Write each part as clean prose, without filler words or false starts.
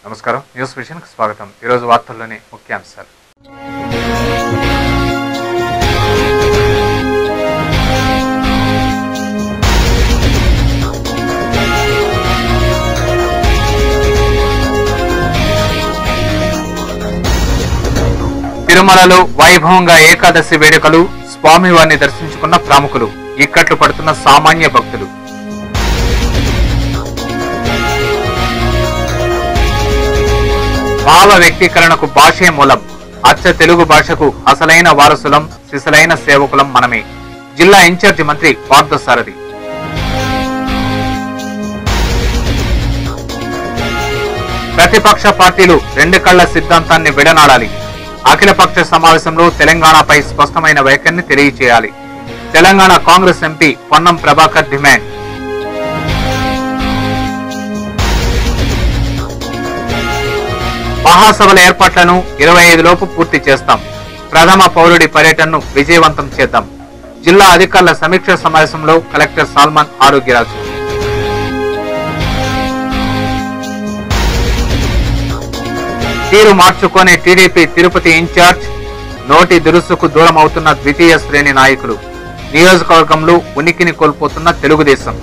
నమస్కారం, news vision కి స్వాగతం. ఈ రోజు వార్తల్లోని ముఖ్యాంశాలు. తిరుమలలో వైభవంగా ఏకాదశి వేడుకలు, స్వామివారిని దర్శించుకున్న ప్రముఖులు, ఇక్కట్లు పడుతున్న సామాన్య భక్తులు. భావ వ్యక్తీకరణకు భాషే మూలం. అచ్చ తెలుగు భాషకు అసలైన వారసులం, సిసలైన సేవకులం మనమే. జిల్లా ఇన్ఛార్జి మంత్రి పార్థసారథి. ప్రతిపక్ష పార్టీలు రెండు కళ్ల సిద్ధాంతాన్ని విడనాడాలి. అఖిలపక్ష సమావేశంలో తెలంగాణపై స్పష్టమైన వైఖరిని తెలియజేయాలి. Telangana Congress MP Ponnam Prabhakar demand. మహాసభల ఏర్పాట్లను 25 లోపు పూర్తి చేస్తాం. ప్రథమ పౌరుడి పర్యటనను విజయవంతం చేద్దాం. జిల్లా అధికారుల సమీక్ష సమావేశంలో కలెక్టర్ సాల్మన్ ఆరోగ్యరాజు. తీరు మార్చుకునే టీడీపీ తిరుపతి ఇన్ఛార్జ్, నోటి దురుసుకు దూరం అవుతున్న ద్వితీయ శ్రేణి నాయకులు, నియోజకవర్గంలో ఉనికిని కోల్పోతున్న తెలుగుదేశం.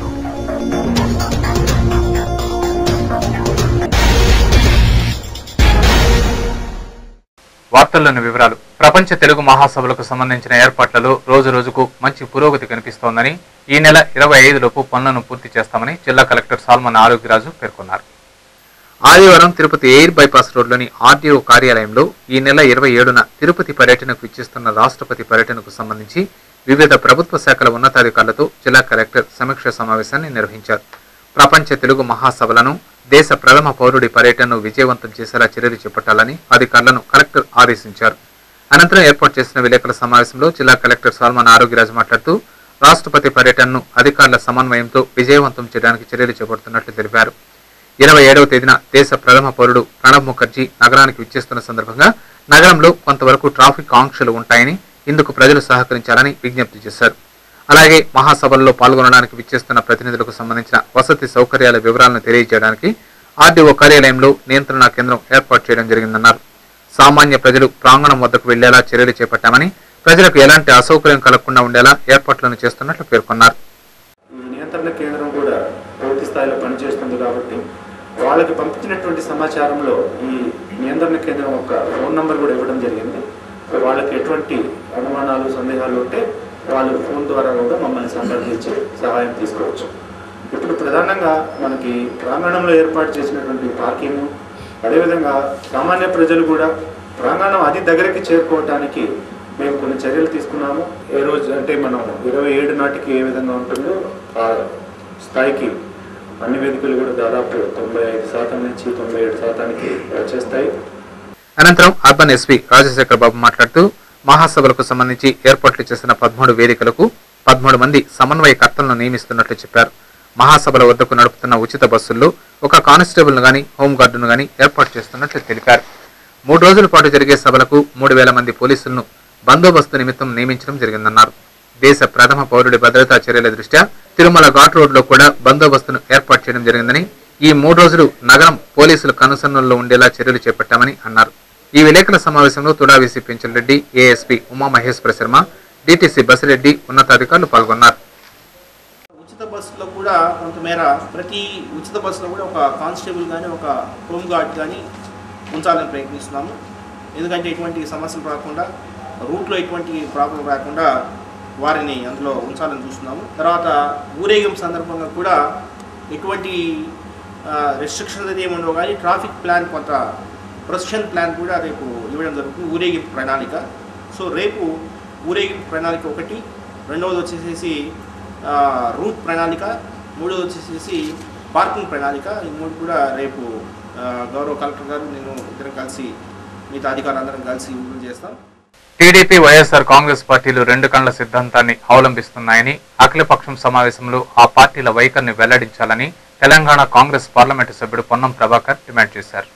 వార్తల్లోని వివరాలు. ప్రపంచ తెలుగు మహాసభలకు సంబంధించిన ఏర్పాట్లలో రోజు రోజుకు మంచి పురోగతి కనిపిస్తోందని, ఈ నెల 25 లోపు పనులను పూర్తి చేస్తామని జిల్లా కలెక్టర్ సాల్మన్ ఆరోగ్యరాజు పేర్కొన్నారు. ఆదివారం తిరుపతి ఎయిర్ బైపాస్ రోడ్లోని ఆర్డీఓ కార్యాలయంలో ఈ నెల 27న తిరుపతి పర్యటనకు ఇచ్చిస్తున్న రాష్ట్రపతి పర్యటనకు సంబంధించి వివిధ ప్రభుత్వ శాఖల ఉన్నతాధికారులతో జిల్లా కలెక్టర్ సమీక్ష సమావేశాన్ని నిర్వహించారు. ప్రపంచ తెలుగు మహాసభలను, దేశ ప్రథమ పౌరుడి పర్యటనను విజయవంతం చేసేలా చర్యలు చేపట్టాలని అధికారులను కలెక్టర్ ఆదేశించారు. అనంతరం ఏర్పాటు చేసిన విలేకరుల సమావేశంలో జిల్లా కలెక్టర్ సాల్మన్ ఆరోగ్యరాజు మాట్లాడుతూ, రాష్ట్రపతి పర్యటనను అధికారుల సమన్వయంతో విజయవంతం చేయడానికి చర్యలు చేపడుతున్నట్లు తెలిపారు. 27వ తేదీన దేశ ప్రథమ పౌరుడు ప్రణబ్ ముఖర్జీ నగరానికి విచ్చేస్తున్న సందర్భంగా నగరంలో కొంతవరకు ట్రాఫిక్ ఆంక్షలు ఉంటాయని, ఇందుకు ప్రజలు సహకరించాలని విజ్ఞప్తి చేశారు. అలాగే మహాసభల్లో పాల్గొనడానికి విచ్చేస్తున్న ప్రతినిధులకు సంబంధించిన వసతి సౌకర్యాల వివరాలను తెలియజేయడానికి ఆర్డీఓ కార్యాలయంలో నియంత్రణ కేంద్రం ఏర్పాటు చేయడం జరిగిందన్నారు. సామాన్య ప్రజలు ప్రాంగణం వద్దకు వెళ్లేలా చర్యలు చేపట్టామని, ప్రజలకు ఎలాంటి అసౌకర్యం కలగకుండా ఉండేలా ఏర్పాట్లను చేస్తున్నట్లు పేర్కొన్నారు. నియంత్రణ కేంద్రం కూడా పూర్తి స్థాయిలో పనిచేస్తుంది కాబట్టి వాళ్ళకి పంపించినటువంటి సమాచారంలో ఈ నియంత్రణ కేంద్రం యొక్క ఫోన్ నంబర్ కూడా ఇవ్వడం జరిగింది. వాళ్ళకి ఎటువంటి అనుమానాలు, సందేహాలు ఉంటే వాళ్ళు ఫోన్ ద్వారా కూడా మమ్మల్ని సంప్రదించి సహాయం తీసుకోవచ్చు. ఇప్పుడు ప్రధానంగా మనకి ప్రాంగణంలో ఏర్పాటు చేసినటువంటి పార్కింగ్, అదేవిధంగా సామాన్య ప్రజలు కూడా ప్రాంగణం అతి దగ్గరికి చేరుకోవడానికి మేము కొన్ని చర్యలు తీసుకున్నాము. ఏ రోజు అంటే మనం 27 నాటికి ఏ విధంగా ఉంటుందో ఆ స్థాయికి అన్ని వేదికలు కూడా దాదాపు 95% నుంచి 97% వచ్చేస్తాయి. అనంతరం అర్బన్ ఎస్పీ రాజశేఖర్ బాబు మాట్లాడుతూ, మహాసభలకు సంబంధించి ఏర్పాట్లు చేసిన 13 వేదికలకు 13 మంది సమన్వయకర్తలను నియమిస్తున్నట్లు చెప్పారు. మహాసభల వద్దకు నడుపుతున్న ఉచిత బస్సుల్లో ఒక కానిస్టేబుల్ను గాని, హోంగార్డును గాని ఏర్పాటు చేస్తున్నట్లు తెలిపారు. 3 రోజుల పాటు జరిగే సభలకు 3000 మంది పోలీసులను బందోబస్తు నిమిత్తం నియమించడం జరిగిందన్నారు. దేశ ప్రథమ పౌరుడి భద్రతా చర్యల దృష్ట్యా తిరుమల ఘాట్ రోడ్ లో కూడా బందోబస్తును ఏర్పాటు చేయడం జరిగిందని, ఈ 3 రోజులు నగరం పోలీసుల కనుసన్నల్లో ఉండేలా చర్యలు చేపట్టామని అన్నారు. ఈ విలేకరుల సమావేశంలో TUDA VC Penchal Reddy, ASP Uma Maheshwara Sharma, DTC Basireddy ఉన్నతాధికారులు పాల్గొన్నారు. ఉచిత బస్సులో కూడా కొంతమేర ప్రతి ఉచిత బస్సులో కూడా ఒక కానిస్టేబుల్ కానీ, ఒక హోమ్ గార్డ్ కానీ ఉంచాలని ప్రయత్నిస్తున్నాము. ఎందుకంటే ఎటువంటి సమస్యలు రాకుండా, రూట్లో ఎటువంటి ప్రాబ్లం రాకుండా వారిని అందులో ఉంచాలని చూస్తున్నాము. తర్వాత ఊరేగింపు సందర్భంగా కూడా ఎటువంటి రెస్ట్రిక్షన్స్ అయితే ఏముండవు, కానీ ట్రాఫిక్ ప్లాన్, కొంత ప్రొసెషన్ ప్లాన్ కూడా రేపు ఇవ్వడం జరుగుతుంది. ఊరేగింపు ప్రణాళిక. సో రేపు ఊరేగింపు ప్రణాళిక ఒకటి, రెండవది వచ్చేసేసి రూట్ ప్రణాళిక, మూడవది వచ్చేసేసి పార్కింగ్ ప్రణాళిక. ఈ 3 కూడా రేపు గౌరవ కలెక్టర్ గారు, నేను ఇద్దరం కలిసి, మిగతా అధికారులందరం కలిసి ఇంప్లిమెంట్ చేస్తాం. టీడీపీ, వైఎస్ఆర్ కాంగ్రెస్ పార్టీలు రెండు కళ్ల సిద్ధాంతాన్ని అవలంబిస్తున్నాయని, అఖిలపక్షం సమావేశంలో ఆ పార్టీల వైఖరిని వెల్లడించాలని తెలంగాణ కాంగ్రెస్ పార్లమెంటు సభ్యుడు పొన్నం ప్రభాకర్ డిమాండ్ చేశారు.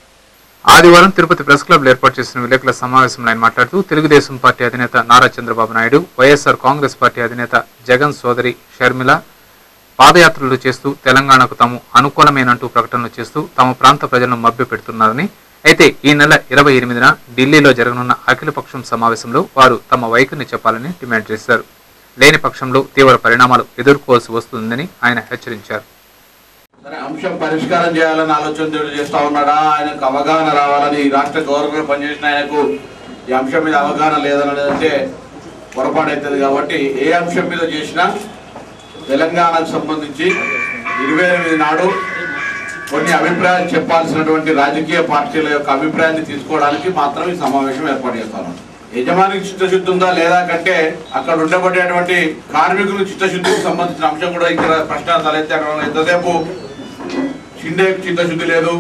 ఆదివారం తిరుపతి ప్రెస్ క్లబ్ లో ఏర్పాటు చేసిన విలేకరుల సమావేశంలో ఆయన మాట్లాడుతూ, తెలుగుదేశం పార్టీ అధినేత నారా చంద్రబాబు నాయుడు, వైఎస్ఆర్ కాంగ్రెస్ పార్టీ అధినేత జగన్ సోదరి షర్మిల పాదయాత్రలు చేస్తూ తెలంగాణకు తాము అనుకూలమేనంటూ ప్రకటనలు చేస్తూ తమ ప్రాంత ప్రజలను మభ్యపెడుతున్నారని, అయితే ఈ నెల 28న ఢిల్లీలో జరగనున్న అఖిలపక్షం సమావేశంలో వారు తమ వైఖరిని చెప్పాలని డిమాండ్ చేశారు. లేని పక్షంలో తీవ్ర పరిణామాలు ఎదుర్కోవాల్సి వస్తుందని ఆయన హెచ్చరించారు. అంశం పరిష్కారం చేయాలని ఆలోచన చేస్తా ఉన్నాడా? ఆయనకు అవగాహన రావాలని రాష్ట్ర గవర్నర్ పనిచేసిన ఆయనకు ఈ అంశం మీద అవగాహన లేదనేది అంటే పొరపాటు అవుతుంది. కాబట్టి ఏ అంశం మీద చేసినా తెలంగాణకు సంబంధించి 28 నాడు కొన్ని అభిప్రాయాలు చెప్పాల్సినటువంటి రాజకీయ పార్టీల యొక్క అభిప్రాయాన్ని తీసుకోవడానికి మాత్రం ఈ సమావేశం ఏర్పాటు చేస్తాను. యజమానికి చిత్తశుద్ధి ఉందా లేదా కంటే అక్కడ ఉండబడేటువంటి కార్మికులు చిత్తశుద్ధికి సంబంధించిన అంశం కూడా ఇక్కడ ప్రశ్న తలెత్తే. ఎంతసేపు షిండేకి చిత్తశుద్ధి లేదు,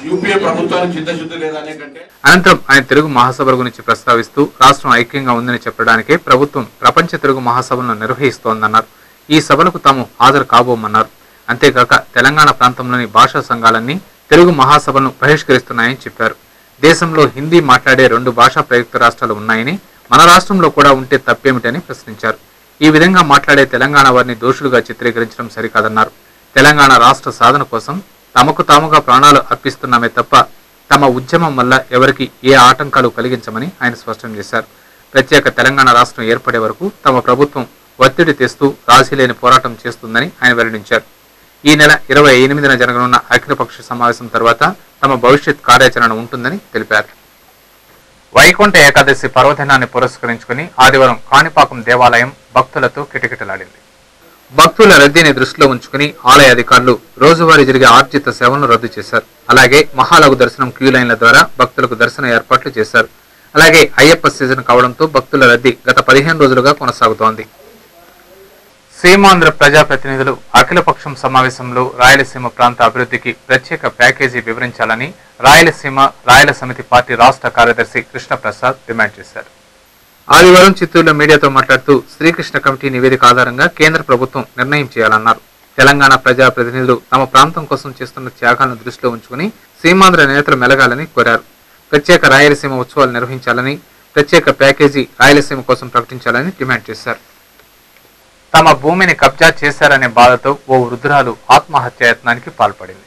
యూపీఏ ప్రభుత్వానికి చిత్తశుద్ధి లేదు అనే కంటే. అనంతరం ఆయన తెలుగు మహాసభల గురించి ప్రస్తావిస్తూ రాష్ట్రం ఐక్యంగా ఉందని చెప్పడానికే ప్రభుత్వం ప్రపంచ తెలుగు మహాసభలను నిర్వహిస్తోందన్నారు. ఈ సభలకు తాము హాజరు కాబోమన్నారు. అంతేకాక తెలంగాణ ప్రాంతంలోని భాషా సంఘాలన్నీ తెలుగు మహాసభలను బహిష్కరిస్తున్నాయని చెప్పారు. దేశంలో హిందీ మాట్లాడే 2 భాషా ప్రయుక్త రాష్ట్రాలు ఉన్నాయని, మన రాష్ట్రంలో కూడా ఉంటే తప్పేమిటని ప్రశ్నించారు. ఈ విధంగా మాట్లాడే తెలంగాణ వారిని దోషులుగా చిత్రీకరించడం సరికాదన్నారు. తెలంగాణ రాష్ట్ర సాధన కోసం తమకు తాముగా ప్రాణాలు అర్పిస్తున్నామే తప్ప తమ ఉద్యమం వల్ల ఎవరికి ఏ ఆటంకాలు కలిగించమని ఆయన స్పష్టం చేశారు. ప్రత్యేక తెలంగాణ రాష్ట్రం ఏర్పడే వరకు తమ ప్రభుత్వం ఒత్తిడి తెస్తూ రాజీలేని పోరాటం చేస్తుందని ఆయన వెల్లడించారు. ఈ నెల 28న జరగనున్న అఖిలపక్ష సమావేశం తర్వాత తమ భవిష్యత్ కార్యాచరణ ఉంటుందని తెలిపారు. వైకుంఠ ఏకాదశి పర్వదినాన్ని పురస్కరించుకుని ఆదివారం కాణిపాకం దేవాలయం భక్తులతో కిటకిటలాడింది. భక్తుల రద్దీని దృష్టిలో ఉంచుకుని ఆలయ అధికారులు రోజువారీ జరిగే ఆర్జిత సేవలను రద్దు చేశారు. అలాగే మహాలఘు దర్శనం క్యూ లైన్ల ద్వారా భక్తులకు దర్శన ఏర్పాట్లు చేశారు. అలాగే అయ్యప్ప సీజన్ కావడంతో భక్తుల రద్దీ గత 15 రోజులుగా కొనసాగుతోంది. సీమాంధ్ర ప్రజాప్రతినిధులు అఖిలపక్షం సమావేశంలో రాయలసీమ ప్రాంత అభివృద్ధికి ప్రత్యేక ప్యాకేజీ వివరించాలని రాయల సమితి పార్టీ రాష్ట్ర కార్యదర్శి కృష్ణప్రసాద్ డిమాండ్ చేశారు. ఆదివారం చిత్తూరులో మీడియాతో మాట్లాడుతూ శ్రీకృష్ణ కమిటీ నివేదిక ఆధారంగా కేంద్ర ప్రభుత్వం నిర్ణయం చేయాలన్నారు. తెలంగాణ ప్రజాప్రతినిధులు తమ ప్రాంతం కోసం చేస్తున్న త్యాగాలను దృష్టిలో ఉంచుకుని సీమాంధ్ర నేతలు మెలగాలని కోరారు. ప్రత్యేక రాయలసీమ ఉత్సవాలు నిర్వహించాలని, ప్రత్యేక ప్యాకేజీ రాయలసీమ కోసం ప్రకటించాలని డిమాండ్ చేశారు. తమ భూమిని కబ్జా చేశారనే బాధతో ఓ వృద్ధురాలు ఆత్మహత్యాయత్నానికి పాల్పడింది.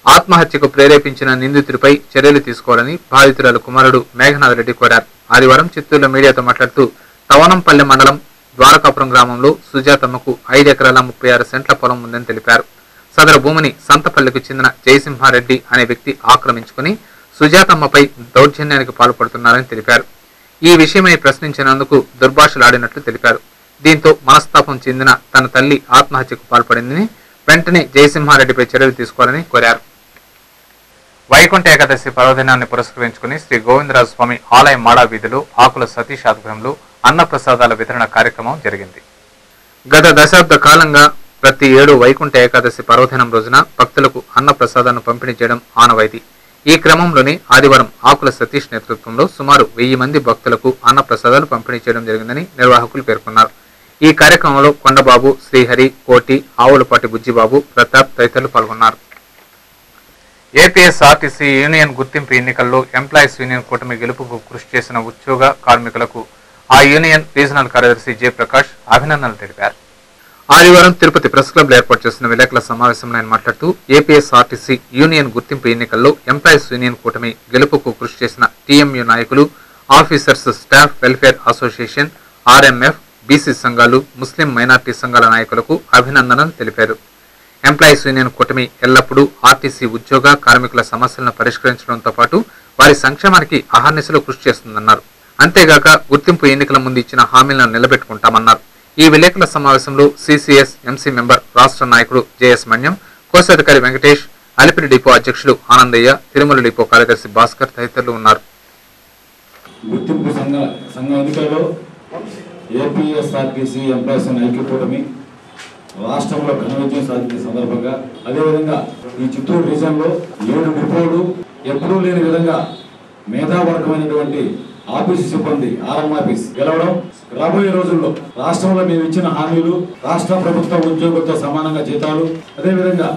ఆత్మహత్యకు ప్రేరేపించిన నిందితుడిపై చర్యలు తీసుకోవాలని బాధితురాలు కుమారుడు మేఘనాథ్ రెడ్డి కోరారు. ఆదివారం చిత్తూరులో మీడియాతో మాట్లాడుతూ తవనంపల్లె మండలం ద్వారకాపురం గ్రామంలో సుజాతమ్మకు 5 ఎకరాల 36 సెంట్ల పొలం ఉందని తెలిపారు. సదరు భూమిని సంతపల్లికి చెందిన జయసింహారెడ్డి అనే వ్యక్తి ఆక్రమించుకుని సుజాతమ్మపై దౌర్జన్యానికి పాల్పడుతున్నారని తెలిపారు. ఈ విషయమై ప్రశ్నించినందుకు దుర్భాషలాడినట్లు తెలిపారు. దీంతో మనస్తాపం చెందిన తన తల్లి ఆత్మహత్యకు పాల్పడిందని, వెంటనే జయసింహారెడ్డిపై చర్యలు తీసుకోవాలని కోరారు. వైకుంఠ ఏకాదశి పర్వదినాన్ని పురస్కరించుకుని శ్రీ గోవిందరాజ స్వామి ఆలయ మాడా వీధిలో ఆకుల సతీష్ ఆధ్వర్యంలో అన్నప్రసాదాల వితరణ కార్యక్రమం జరిగింది. గత దశాబ్ద కాలంగా ప్రతి ఏడు వైకుంఠ ఏకాదశి పర్వదినం రోజున భక్తులకు అన్నప్రసాదాలను పంపిణీ చేయడం ఆనవాయితీ. ఈ క్రమంలోనే ఆదివారం ఆకుల సతీష్ నేతృత్వంలో సుమారు 1000 మంది భక్తులకు అన్నప్రసాదాలు పంపిణీ చేయడం జరిగిందని నిర్వాహకులు పేర్కొన్నారు. ఈ కార్యక్రమంలో కొండబాబు, శ్రీహరి, కోటి, ఆవులపాటి బుజ్జిబాబు, ప్రతాప్ తదితరులు పాల్గొన్నారు. ఏపీఎస్ఆర్టీసీ యూనియన్ గుర్తింపు ఎన్నికల్లో ఎంప్లాయీస్ యూనియన్ కూటమి గెలుపుకు కృషి చేసిన ఉద్యోగ కార్మికులకు ఆ యూనియన్ రీజనల్ కార్యదర్శి జయప్రకాష్ అభినందనలు తెలిపారు. ఆదివారం తిరుపతి ప్రెస్ క్లబ్ లో ఏర్పాటు చేసిన విలేకరుల సమావేశంలో ఆయన మాట్లాడుతూ ఏపీఎస్ఆర్టీసీ యూనియన్ గుర్తింపు ఎన్నికల్లో ఎంప్లాయీస్ యూనియన్ కూటమి గెలుపుకు కృషి చేసిన టీఎంయూ నాయకులు, officers, staff welfare association, RMF, BC సంఘాలు, ముస్లిం మైనార్టీ సంఘాల నాయకులకు అభినందనలు తెలిపారు. ఎంప్లాయీస్ యూనియన్ కూటమి ఎల్లప్పుడూ ఆర్టీసీ ఉద్యోగ కార్మికుల సమస్యలను పరిష్కరించడంతో పాటు వారి సంక్షేమానికి అహర్నిశలు కృషి చేస్తుందన్నారు. అంతేగాక గుర్తింపు ఎన్నికల ముందు ఇచ్చిన హామీలను నిలబెట్టుకుంటామన్నారు. ఈ విలేకరుల సమావేశంలో సిసిఎస్ ఎంసీ మెంబర్, రాష్ట్ర నాయకుడు జేఎస్ మణ్యం, కోశాధికారి వెంకటేష్, అలిపిరి డిపో అధ్యక్షులు ఆనందయ్య, తిరుమల డిపో కార్యదర్శి భాస్కర్ తదితరులు ఉన్నారు. గుర్తింపు సంఘ ఎన్నికల్లో ఏపీఎస్ఆర్టీసీ ఎంప్లాయీస్ ఐక్య కూటమి రాష్ట్రంలో ఘన విజయం సాధించిన సందర్భంగా, అదేవిధంగా ఈ చిత్తూరు రీజన్లో 7 డిపోలు ఎప్పుడూ లేని విధంగా మేధావర్గమైనటువంటి ఆఫీసు సిబ్బంది ఆర్ఎం ఆఫీస్ గెలవడం, రాబోయే రోజుల్లో రాష్ట్రంలో మేము ఇచ్చిన హామీలు, రాష్ట్ర ప్రభుత్వ ఉద్యోగులతో సమానంగా జీతాలు, అదేవిధంగా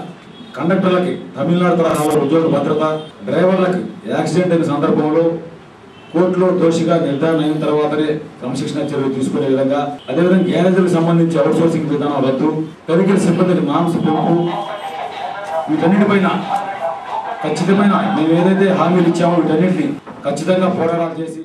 కండక్టర్లకి తమిళనాడు తరహాలో ఉద్యోగ భద్రత, డ్రైవర్లకు యాక్సిడెంట్ అయిన సందర్భంలో కోర్టులో దోషిగా నిర్ధారణ అయిన తర్వాతనే క్రమశిక్షణ చర్యలు తీసుకునే విధంగా, అదేవిధంగా గ్యారేజీలకు సంబంధించి అవుట్సోర్సింగ్ విధానం రద్దు, తనిఖీల సిబ్బందికి నామ్స్ పెంపు, వీటన్నిటిపైన ఖచ్చితమైన మేము ఏదైతే హామీలు ఇచ్చామో వీటన్నిటిని ఖచ్చితంగా పోరాటాలు చేసి.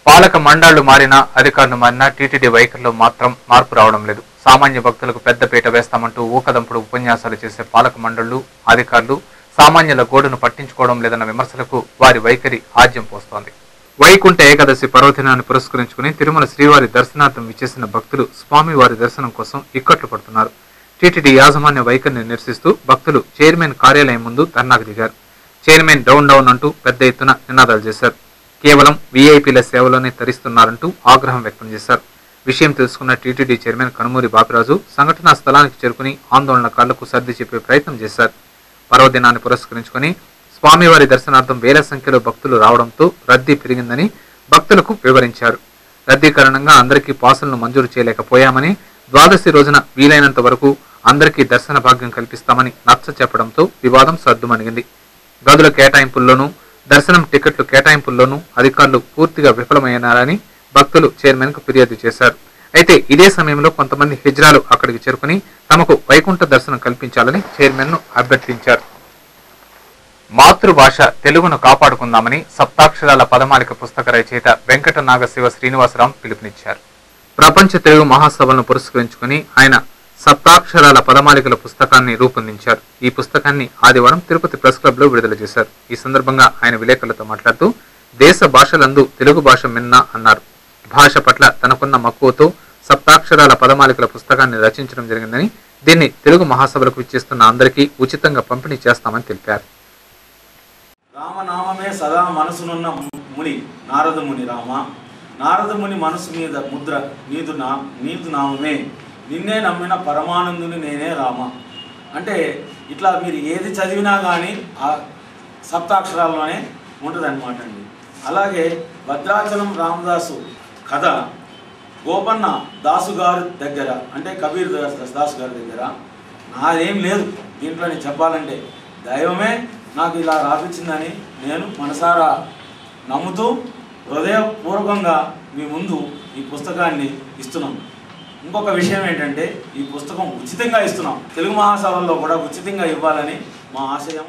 పాలక మండళ్లు మారినా అధికారులు మారినా టీటీడీ వైఖరిలో మాత్రం మార్పు రావడం లేదు. సామాన్య భక్తులకు పెద్దపీట వేస్తామంటూ ఊకదంపుడు ఉపన్యాసాలు చేసే పాలక మండళ్లు అధికారులు సామాన్యుల గోడును పట్టించుకోవడం లేదన్న విమర్శలకు వారి వైఖరి ఆజ్యం పోస్తోంది. వైకుంఠ ఏకాదశి పర్వదినాన్ని పురస్కరించుకుని తిరుమల శ్రీవారి దర్శనార్థం విచ్చేసిన భక్తులు స్వామివారి దర్శనం కోసం ఇక్కట్లు పడుతున్నారు. టీటీడీ యాజమాన్య వైఖరిని నిరసిస్తూ భక్తులు చైర్మన్ కార్యాలయం ముందు ధర్నాకు దిగారు. చైర్మన్ డౌన్ డౌన్ అంటూ పెద్ద ఎత్తున నినాదాలు చేశారు. కేవలం వీఐపీల సేవలోనే తరిస్తున్నారంటూ ఆగ్రహం వ్యక్తం చేశారు. విషయం తెలుసుకున్న టీటీడీ చైర్మన్ కనుమూరి బాపిరాజు సంఘటనా స్థలానికి చేరుకుని ఆందోళనకారులకు సర్ది చెప్పే ప్రయత్నం చేశారు. పర్వదినాన్ని పురస్కరించుకుని స్వామివారి దర్శనార్థం వేల సంఖ్యలో భక్తులు రావడంతో రద్దీ పెరిగిందని భక్తులకు వివరించారు. రద్దీ కారణంగా అందరికీ పాసులను మంజూరు చేయలేకపోయామని, ద్వాదశి రోజున వీలైనంత వరకు అందరికీ దర్శన భాగ్యం కల్పిస్తామని నచ్చ చెప్పడంతో వివాదం సద్దుమణిగింది. గదుల కేటాయింపుల్లోనూ దర్శనం టికెట్లు కేటాయింపుల్లోనూ అధికారులు పూర్తిగా విఫలమయ్యారని భక్తులు చైర్మన్ కు ఫిర్యాదు చేశారు. అయితే ఇదే సమయంలో కొంతమంది హిజ్రాలు అక్కడికి చేరుకుని తమకు వైకుంఠ దర్శనం కల్పించాలని చైర్మన్ ను అభ్యర్థించారు. మాతృభాష తెలుగును కాపాడుకుందామని సప్తాక్షరాల పదమాలిక పుస్తక రచయిత వెంకట నాగశివ శ్రీనివాసరావు పిలుపునిచ్చారు. ప్రపంచ తెలుగు మహాసభలను పురస్కరించుకుని ఆయన సప్తాక్షరాల పదమాలికల పుస్తకాన్ని రూపొందించారు. ఈ పుస్తకాన్ని ఆదివారం తిరుపతి ప్రెస్ క్లబ్ లో విడుదల చేశారు. ఈ సందర్భంగా ఆయన విలేకరులతో మాట్లాడుతూ దేశ భాషలందు తెలుగు భాష మిన్న అన్నారు. భాష పట్ల తనకున్న మక్కువతో సప్తాక్షరాల పదమాలికల పుస్తకాన్ని రచించడం జరిగిందని, దీన్ని తెలుగు మహాసభలకు ఇచ్చేస్తున్న అందరికీ ఉచితంగా పంపిణీ చేస్తామని తెలిపారు. రామనామమే సదా మనసునున్న ముని నారద ముని రామ, నారద ముని మనసు మీద ముద్ర నీదు నామమే, నిన్నే నమ్మిన పరమానందుని నేనే రామ. అంటే ఇట్లా మీరు ఏది చదివినా కానీ ఆ సప్తాక్షరాల్లోనే ఉంటుంది అనమాట అండి. అలాగే భద్రాచలం రామదాసు కథ గోపన్న దాసు గారి దగ్గర, అంటే కబీర్ దాసు గారి దగ్గర నాదేం లేదు దీంట్లో చెప్పాలంటే, దైవమే నాకు ఇలా రాపించిందని నేను మనసారా నమ్ముతూ హృదయపూర్వకంగా మీ ముందు ఈ పుస్తకాన్ని ఇస్తున్నాం. ఇంకొక విషయం ఏంటంటే ఈ పుస్తకం ఉచితంగా ఇస్తున్నాం. తెలుగు మహాసభల్లో కూడా ఉచితంగా ఇవ్వాలని మా ఆశయం.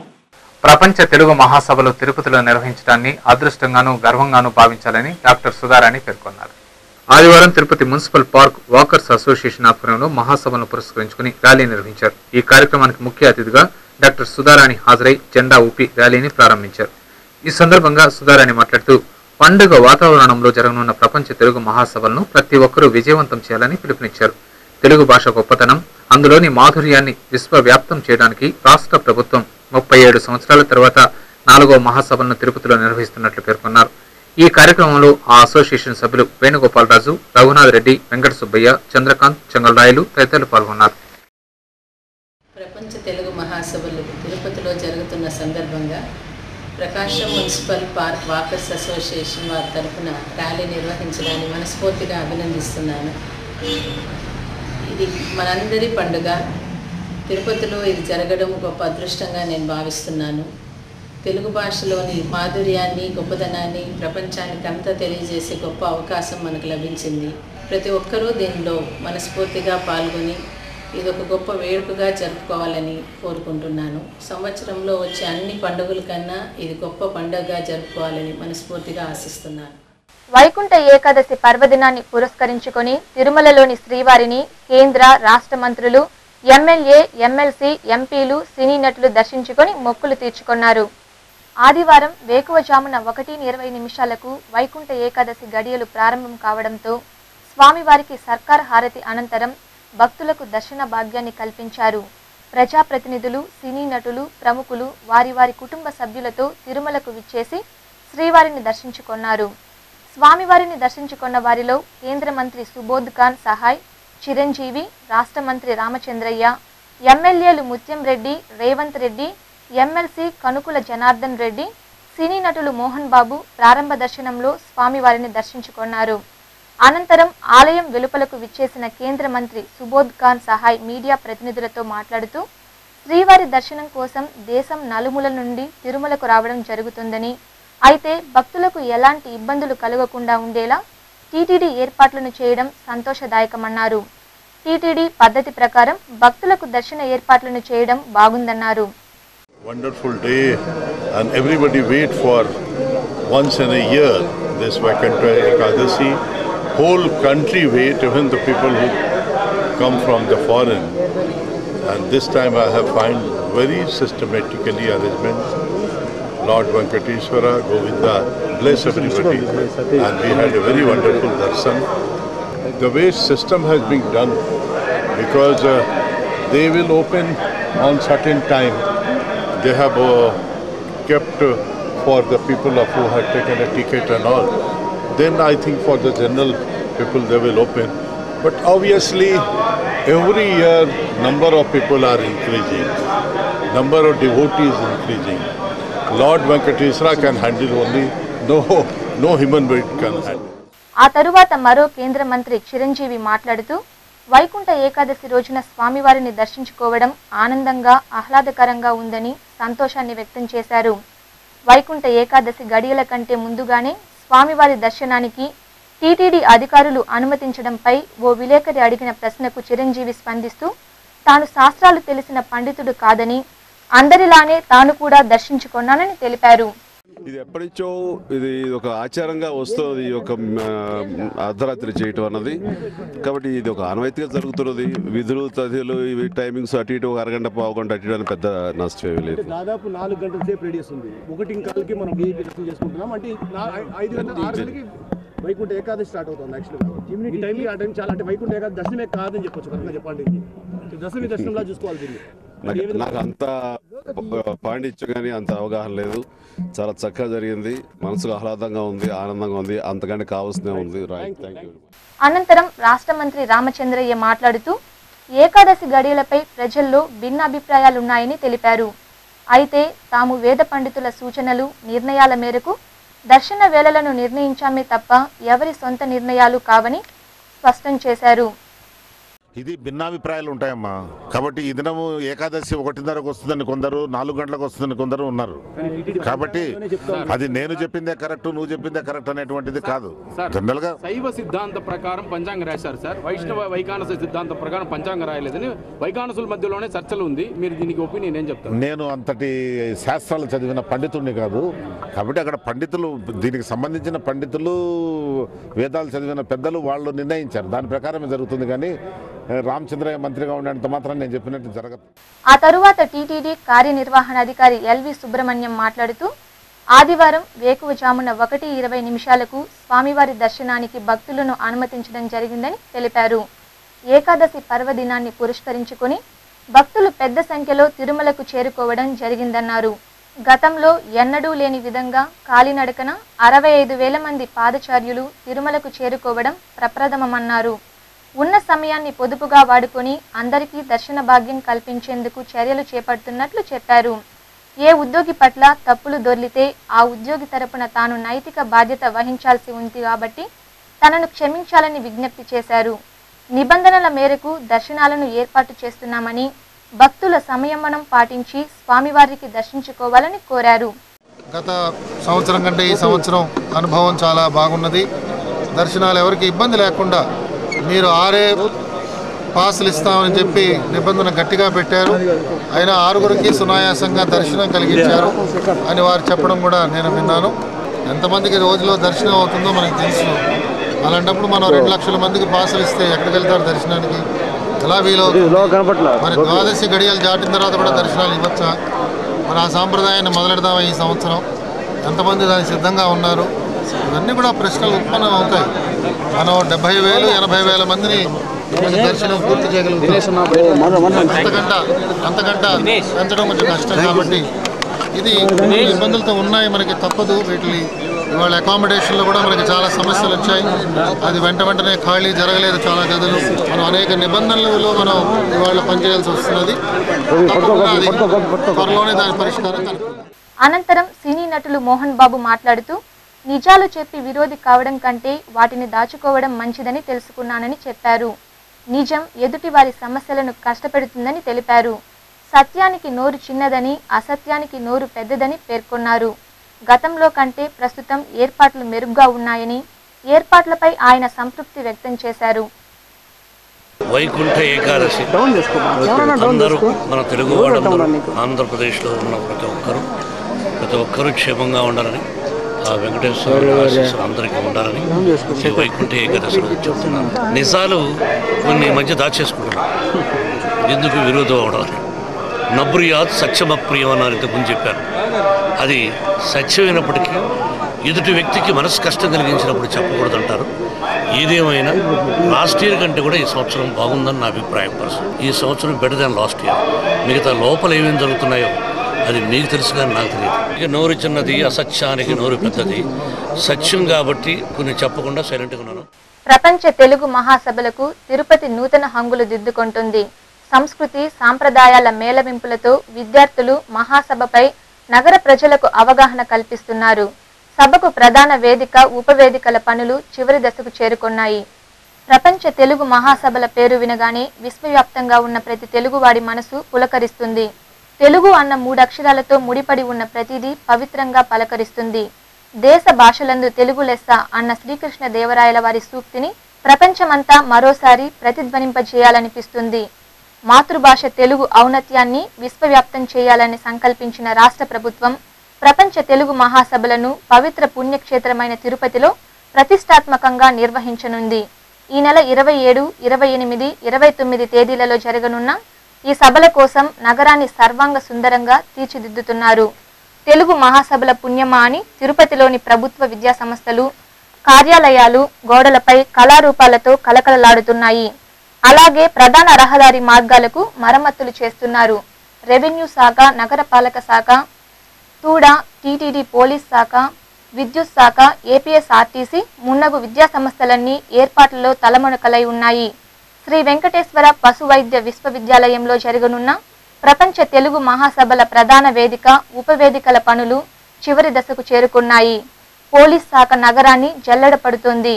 ప్రపంచ తెలుగు మహాసభలు తిరుపతిలో నిర్వహించడాన్ని అదృష్టంగానూ గర్వంగానూ భావించాలని డాక్టర్ సుధారాణి పేర్కొన్నారు. ఆదివారం Tirupati municipal park walkers association ఆధ్వర్యంలో మహాసభను పురస్కరించుకుని ర్యాలీ నిర్వహించారు. ఈ కార్యక్రమానికి ముఖ్య అతిథిగా డాక్టర్ సుధారాణి హాజరై జెండా ఊపి ర్యాలీని ప్రారంభించారు. ఈ సందర్భంగా సుధారాణి మాట్లాడుతూ పండుగ వాతావరణంలో జరగనున్న ప్రపంచ తెలుగు మహాసభలను ప్రతి ఒక్కరూ విజయవంతం చేయాలని పిలుపునిచ్చారు. తెలుగు భాష గొప్పతనం, అందులోని మాధుర్యాన్ని విశ్వవ్యాప్తం చేయడానికి రాష్ట్ర ప్రభుత్వం 37 సంవత్సరాల తర్వాత 4వ మహాసభలను తిరుపతిలో నిర్వహిస్తున్నట్లు పేర్కొన్నారు. ఈ కార్యక్రమంలో ఆ అసోసియేషన్ సభ్యులు వేణుగోపాలరాజు, రఘునాథ్ రెడ్డి, వెంకట సుబ్బయ్య, చంద్రకాంత్, చెంగల్రాయలు తదితరులు పాల్గొన్నారు. ప్రపంచ తెలుగు మహాసభలు తిరుపతిలో జరుగుతున్న సందర్భంగా ప్రకాశం మున్సిపల్ పార్క్ వాకర్స్ అసోసియేషన్ వారి తరఫున ర్యాలీ నిర్వహించడాన్ని మనస్ఫూర్తిగా అభినందిస్తున్నాను. ఇది మనందరి పండుగ. తిరుపతిలో ఇది జరగడం గొప్ప అదృష్టంగా నేను భావిస్తున్నాను. తెలుగు భాషలోని మాధుర్యాన్ని, గొప్పదనాన్ని ప్రపంచానికి అంతా తెలియజేసే గొప్ప అవకాశం మనకు లభించింది. ప్రతి ఒక్కరూ దీనిలో మనస్ఫూర్తిగా పాల్గొని ఇది ఒక గొప్ప వేడుకగా జరుపుకోవాలని కోరుకుంటున్నాను. సంవత్సరంలో వచ్చే అన్ని పండుగల కన్నా ఇది గొప్ప పండుగగా జరుపుకోవాలని మనస్ఫూర్తిగా ఆశిస్తున్నాను. వైకుంఠ ఏకాదశి పర్వదినాన్ని పురస్కరించుకొని తిరుమలలోని శ్రీవారిని కేంద్ర రాష్ట్ర మంత్రులు, ఎమ్మెల్యే, ఎమ్మెల్సీ, ఎంపీలు, సినీ నటులు దర్శించుకొని మొక్కులు తీర్చుకున్నారు. ఆదివారం వేకువజామున 1:20 వైకుంఠ ఏకాదశి గడియలు ప్రారంభం కావడంతో స్వామివారికి సర్కార్ హారతి అనంతరం భక్తులకు దర్శన భాగ్యాన్ని కల్పించారు. ప్రజాప్రతినిధులు, సినీ నటులు, ప్రముఖులు వారి వారి కుటుంబ సభ్యులతో తిరుమలకు విచ్చేసి శ్రీవారిని దర్శించుకున్నారు. స్వామివారిని దర్శించుకున్న వారిలో కేంద్ర మంత్రి సుబోధ్ ఖాన్ సహాయ్, చిరంజీవి, రాష్ట్ర మంత్రి రామచంద్రయ్య, ఎమ్మెల్యేలు ముత్యం రెడ్డి, రేవంత్ రెడ్డి, ఎమ్మెల్సీ కనుకుల జనార్దన్ రెడ్డి, సినీ నటులు మోహన్ బాబు ప్రారంభ దర్శనంలో స్వామివారిని దర్శించుకున్నారు. అనంతరం ఆలయం వెలుపలకు విచ్చేసిన కేంద్ర మంత్రి సుబోధ్ ఖాన్ సహాయ్ మీడియా ప్రతినిధులతో మాట్లాడుతూ శ్రీవారి దర్శనం కోసం దేశం నలుమూల నుండి తిరుమలకు రావడం జరుగుతుందని, అయితే భక్తులకు ఎలాంటి ఇబ్బందులు కలగకుండా ఉండేలా టీటీడీ ఏర్పాట్లను చేయడం సంతోషదాయకమన్నారు. టీటీడీ పద్ధతి ప్రకారం భక్తులకు దర్శన ఏర్పాట్లను చేయడం బాగుందన్నారు. Wonderful day, and everybody wait for once in a year this Vaikuntha Ekadasi. Whole country wait, even the people who come from the foreign. And this time I have find very systematically arrangement. Lord Venkateshwara, Govinda, bless everybody. And we had a very wonderful darshan. The way system has been done, because they will open on certain time. They have kept for the people who have taken a ticket and all. Then I think for the general people they will open. But obviously every year number of people are increasing. Number of devotees increasing. Lord Venkateshwara can handle only, no human being can handle. ఆ తరువాత మరో కేంద్ర మంత్రి చిరంజీవి మాట్లాడుతూ వైకుంఠ ఏకాదశి రోజున స్వామివారిని దర్శించుకోవడం ఆనందంగా ఆహ్లాదకరంగా ఉందని సంతోషాన్ని వ్యక్తం చేశారు. వైకుంఠ ఏకాదశి గడియల కంటే ముందుగానే స్వామివారి దర్శనానికి టీటీడీ అధికారులు అనుమతించడంపై ఓ విలేకరి అడిగిన ప్రశ్నకు చిరంజీవి స్పందిస్తూ తాను శాస్త్రాలు తెలిసిన పండితుడు కాదని అందరిలానే తాను కూడా దర్శించుకున్నానని తెలిపారు. ఇది ఎప్పటించో ఇది ఒక ఆచారంగా వస్తున్నది, ఒక అర్ధరాత్రి చేయటం అన్నది. కాబట్టి ఇది ఒక ఆనవాయితీగా జరుగుతున్నది. విధులు తదిలు ఇవి టైమింగ్స్ అటు ఇటు ఒక అరగంట పావుగంట అటు ఇటు అని పెద్ద నష్టం ఏమీ లేదు. దాదాపు 4 గంటల సేపు రేడియస్ ఉంది. 1:15కి మనం దర్శనం చేసుకుంటున్నాం. అంటే 5 గంటల 6 గంటలకి వైకుంఠ ఏకాదశి స్టార్ట్ అవుతుంది. యాక్చువల్గా ఈ టైంకి ఆ టైం చాలా, అంటే వైకుంఠ ఏకాదశి దర్శనమే కాదని చెప్పొచ్చు. కరెక్ట్గా చెప్పండి, దశమి దర్శనంలా చూసుకోవాలి దీన్ని. నాకు అంత పాండిత్యం కానీ అంత అవగాహన లేదు. చాలా చక్కగా జరిగింది. మనసుకు ఆహ్లాదంగా ఉంది, ఆనందంగా ఉంది. అంతకంటే కావాల్సినే ఉంది. అనంతరం రాష్ట్ర మంత్రి రామచంద్రయ్య మాట్లాడుతూ ఏకాదశి గడియలపై ప్రజల్లో భిన్న అభిప్రాయాలున్నాయని తెలిపారు. అయితే తాము వేద పండితుల సూచనలు నిర్ణయాల మేరకు దర్శన వేళలను నిర్ణయించామే తప్ప ఎవరి సొంత నిర్ణయాలు కావని స్పష్టం చేశారు. ఇది భిన్నాభిప్రాయాలు ఉంటాయమ్మా. కాబట్టి ఈ దినము ఏకాదశి 1:30కు వస్తుందని కొందరు, 4 గంటలకు వస్తుందని కొందరు ఉన్నారు. కాబట్టి అది నేను చెప్పిందే కరెక్ట్, నువ్వు చెప్పిందే కరెక్ట్ అనేటువంటిది కాదు. జనరల్ గా శైవ సిద్ధాంత ప్రకారం పంచాంగం రాశారు సార్. వైష్ణవ వైకానస సిద్ధాంతం ప్రకారం పంచాంగం రాయలేదని వైకానసుల మధ్యలోనే చర్చలు ఉంది. మీరు దీనికి ఒపీనియన్ ఏం చెప్తారు? నేను అంతటి శాస్త్రాలు చదివిన పండితుడిని కాదు. కాబట్టి అక్కడ పండితులు, దీనికి సంబంధించిన పండితులు, వేదాలు చదివిన పెద్దలు వాళ్ళు నిర్ణయించారు. దాని ప్రకారమే జరుగుతుంది. కానీ రామచంద్రయ్య మంత్రిగా ఉండేంత మాత్రం నేను చెప్పినట్టు జరగదు. ఆ తరువాత టీటీడీ కార్యనిర్వహణాధికారి ఎల్వి సుబ్రహ్మణ్యం మాట్లాడుతూ ఆదివారం వేకువజామున 1:20 స్వామివారి దర్శనానికి భక్తులను అనుమతించడం జరిగిందని తెలిపారు. ఏకాదశి పర్వదినాన్ని పురస్కరించుకొని భక్తులు పెద్ద సంఖ్యలో తిరుమలకు చేరుకోవడం జరిగిందన్నారు. గతంలో ఎన్నడూ లేని విధంగా కాలినడకన 65,000 మంది పాదచార్యులు తిరుమలకు చేరుకోవడం ప్రప్రథమమన్నారు. ఉన్న సమయాన్ని పొదుపుగా వాడుకొని అందరికీ దర్శన భాగ్యం కల్పించేందుకు చర్యలు చేపడుతున్నట్లు చెప్పారు. ఏ ఉద్యోగి పట్ల తప్పులు దొర్లితే ఆ ఉద్యోగి తరపున తాను నైతిక బాధ్యత వహించాల్సి ఉంది కాబట్టి తనను క్షమించాలని విజ్ఞప్తి చేశారు. నిబంధనల మేరకు దర్శనాలను ఏర్పాటు చేస్తున్నామని, భక్తుల సంయమనం పాటించి స్వామివారికి దర్శించుకోవాలని కోరారు. గత సంవత్సరం కంటే ఈ సంవత్సరం అనుభవం చాలా బాగున్నది. దర్శనాలు ఎవరికి ఇబ్బంది లేకుండా మీరు 6 పాసులు ఇస్తామని చెప్పి నిబంధన గట్టిగా పెట్టారు. అయినా 6గురికి సునాయాసంగా దర్శనం కలిగించారు అని వారు చెప్పడం కూడా నేను విన్నాను. ఎంతమందికి రోజులో దర్శనం అవుతుందో మనకు తెలుసు. అలాంటప్పుడు మనం 2 లక్షల మందికి పాసులు ఇస్తే ఎక్కడికి వెళ్తారు దర్శనానికి? ఎలా వీలవుతుంది? మరి ద్వాదశి గడియలు దాటిన తర్వాత కూడా దర్శనాలు ఇవ్వచ్చా? మరి ఆ సాంప్రదాయాన్ని మొదలెడదామా ఈ సంవత్సరం? ఎంతమంది దానికి సిద్ధంగా ఉన్నారు? ఇవన్నీ కూడా ప్రశ్నలు ఉత్పన్నం అవుతాయి. మనం 70,000 80,000 మందిని దర్శనం పూర్తి చేయగలుగుతాం. అంతకంట పెంచడం కొంచెం కష్టం. కాబట్టి ఇది ఇబ్బందులతో ఉన్నాయి, మనకి తప్పదు. వీటిని ఇవాళ అకామిడేషన్లో కూడా మనకి చాలా సమస్యలు వచ్చాయి. అది వెంటనే ఖాళీ జరగలేదు చాలా గదులు. మనం అనేక నిబంధనలలో మనం ఇవాళ పనిచేయాల్సి వస్తున్నది. త్వరలోనే దాని పరిష్కారం. అనంతరం సినీ నటులు మోహన్ బాబు మాట్లాడుతూ నిజాలు చెప్పి విరోధి కావడం కంటే వాటిని దాచుకోవడం మంచిదని తెలుసుకున్నానని చెప్పారు. నిజం ఎదుటి వారి సమస్యలను కష్టపెడుతుందని తెలిపారు. సత్యానికి నోరు చిన్నదని, అసత్యానికి నోరు పెద్దదని పేర్కొన్నారు. గతంలో కంటే ప్రస్తుతం ఏర్పాట్లు మెరుగ్గా ఉన్నాయని ఏర్పాట్లపై ఆయన సంతృప్తి వ్యక్తం చేశారు. వైకుంఠ ఏకాదశి అందరూ మన తెలుగు వాళ్ళందరూ ఆంధ్రప్రదేశ్లో ఉన్న ప్రతి ఒక్కరూ క్షేమంగా ఉండాలని, ఆ వెంకటేశ్వర ఆశీస్సులు అందరికీ ఉండాలని ఈ వైకుంఠ ఏకాదశి రోజు చెప్తున్నాను. నిజాలు కొన్ని మధ్య దాచేసుకుంటున్నాను, ఎందుకు విరోధం అవడాలి. నబ్రియాత్ సత్యమప్రియం అన్నారు, ఇంతకుముందు చెప్పారు. అది సత్యమైనప్పటికీ ఎదుటి వ్యక్తికి మనసు కష్టం కలిగించినప్పుడు చెప్పకూడదంటారు. ఏదేమైనా లాస్ట్ ఇయర్ కంటే కూడా ఈ సంవత్సరం బాగుందని నా అభిప్రాయం. ఈ సంవత్సరం బెటర్ దాన్ లాస్ట్ ఇయర్. మిగతా లోపల ఏమేమి జరుగుతున్నాయో అది మీకు తెలుసు కానీ నాకు తెలియదు. ఇక నోరు చిన్నది, అసత్యానికి నోరు పెద్దది. సత్యం కాబట్టి కొన్ని చెప్పకుండా సైలెంట్గా ఉన్నాను. ప్రపంచ తెలుగు మహాసభలకు తిరుపతి నూతన హంగులు దిద్దుకుంటుంది. సంస్కృతి సాంప్రదాయాల మేళవింపులతో విద్యార్థులు మహాసభపై నగర ప్రజలకు అవగాహన కల్పిస్తున్నారు. సభకు ప్రధాన వేదిక, ఉపవేదికల పనులు చివరి దశకు చేరుకున్నాయి. ప్రపంచ తెలుగు మహాసభల పేరు వినగానే విశ్వవ్యాప్తంగా ఉన్న ప్రతి తెలుగువాడి మనసు పులకరిస్తుంది. తెలుగు అన్న 3 అక్షరాలతో ముడిపడి ఉన్న ప్రతిదీ పవిత్రంగా పలకరిస్తుంది. దేశ భాషలందు తెలుగు లెస్స అన్న శ్రీకృష్ణ దేవరాయల వారి సూక్తిని ప్రపంచమంతా మరోసారి ప్రతిధ్వనింపజేయాలనిపిస్తుంది. మాతృభాష తెలుగు ఔన్నత్యాన్ని విశ్వవ్యాప్తం చేయాలని సంకల్పించిన రాష్ట్ర ప్రభుత్వం ప్రపంచ తెలుగు మహాసభలను పవిత్ర పుణ్యక్షేత్రమైన తిరుపతిలో ప్రతిష్టాత్మకంగా నిర్వహించనుంది. ఈ నెల 27, 28, 29 తేదీలలో జరగనున్న ఈ సభల కోసం నగరాన్ని సర్వాంగ సుందరంగా తీర్చిదిద్దుతున్నారు. తెలుగు మహాసభల పుణ్యమా అని తిరుపతిలోని ప్రభుత్వ విద్యా సంస్థలు, కార్యాలయాలు గోడలపై కళారూపాలతో కలకలలాడుతున్నాయి. అలాగే ప్రధాన రహదారి మార్గాలకు మరమ్మతులు చేస్తున్నారు. రెవెన్యూ శాఖ, నగరపాలక శాఖ, తూడా, టీటీడీ పోలీస్ శాఖ, విద్యుత్ శాఖ, ఏపీఎస్ఆర్టీసీ మున్నగు విద్యా సంస్థలన్నీ ఏర్పాట్లలో తలమునకలై ఉన్నాయి. శ్రీ వెంకటేశ్వర పశు వైద్య విశ్వవిద్యాలయంలో జరగనున్న ప్రపంచ తెలుగు మహాసభల ప్రధాన వేదిక, ఉపవేదికల పనులు చివరి దశకు చేరుకున్నాయి. పోలీస్ శాఖ నగరాన్ని జల్లెడపడుతోంది.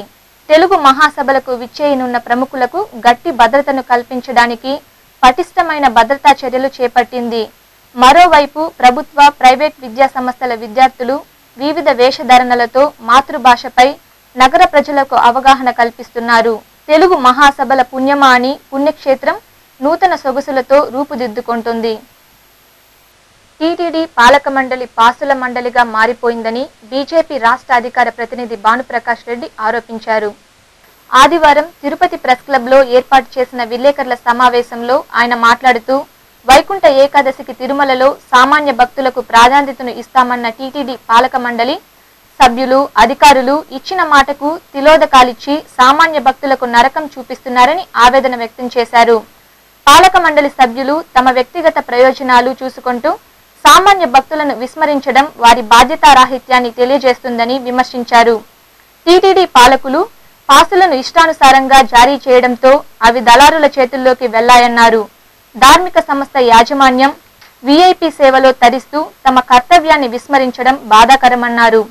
తెలుగు మహాసభలకు విచ్చేయనున్న ప్రముఖులకు గట్టి భద్రతను కల్పించడానికి పటిష్టమైన భద్రతా చర్యలు చేపట్టింది. మరోవైపు ప్రభుత్వ, ప్రైవేట్ విద్యా సంస్థల విద్యార్థులు వివిధ వేషధారణలతో మాతృభాషపై నగర ప్రజలకు అవగాహన కల్పిస్తున్నారు. తెలుగు మహాసభల పుణ్యమా అని పుణ్యక్షేత్రం నూతన సొగసులతో రూపుదిద్దుకుంటుంది. టీటీడీ పాలక మండలి పాసుల మండలిగా మారిపోయిందని బీజేపీ రాష్ట్ర అధికార ప్రతినిధి భానుప్రకాష్ రెడ్డి ఆరోపించారు. ఆదివారం తిరుపతి ప్రెస్ క్లబ్లో ఏర్పాటు చేసిన విలేకరుల సమావేశంలో ఆయన మాట్లాడుతూ వైకుంఠ ఏకాదశికి తిరుమలలో సామాన్య భక్తులకు ప్రాధాన్యతను ఇస్తామన్న టీటీడీ పాలక మండలి సభ్యులు, అధికారులు ఇచ్చిన మాటకు తిలోదకాలిచ్చి సామాన్య భక్తులకు నరకం చూపిస్తున్నారని ఆవేదన వ్యక్తం చేశారు. పాలక మండలి సభ్యులు తమ వ్యక్తిగత ప్రయోజనాలు చూసుకుంటూ సామాన్య భక్తులను విస్మరించడం వారి బాధ్యతారాహిత్యాన్ని తెలియజేస్తుందని విమర్శించారు. టీటీడీ పాలకులు పాసులను ఇష్టానుసారంగా జారీ చేయడంతో అవి దళారుల చేతుల్లోకి వెళ్లాయన్నారు. ధార్మిక సంస్థ యాజమాన్యం వీఐపీ సేవలో తరిస్తూ తమ కర్తవ్యాన్ని విస్మరించడం బాధాకరమన్నారు.